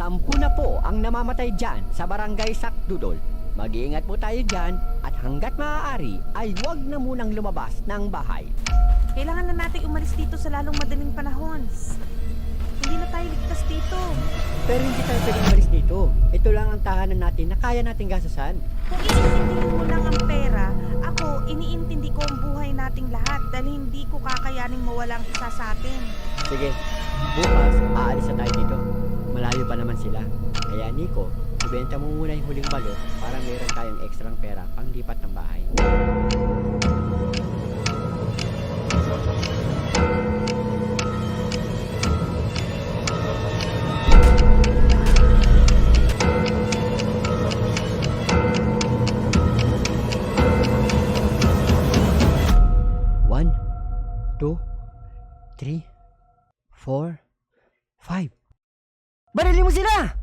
10 na po ang namamatay dyan sa barangay Sakdudol. Mag-iingat po tayo dyan at hanggat maaari ay huwag na munang lumabas ng bahay. Kailangan na natin umalis dito sa lalong madaling panahon. Hindi na tayo ligtas dito. Pero hindi tayo pwedeng umalis dito. Ito lang ang tahanan natin na kaya nating gastusan. Kung iniintindihin mo lang ang pera, ako iniintindi ko ang buhay nating lahat dahil hindi ko kakayaning mawalang isa sa atin. Sige, bukas aalis na tayo dito. Malayo pa naman sila. Kaya Nico, ibenta mo muna yung huling balot para meron tayong ekstrang pera pang lipat ng bahay. One, 2, 3, 4, 5. Barili mo sila!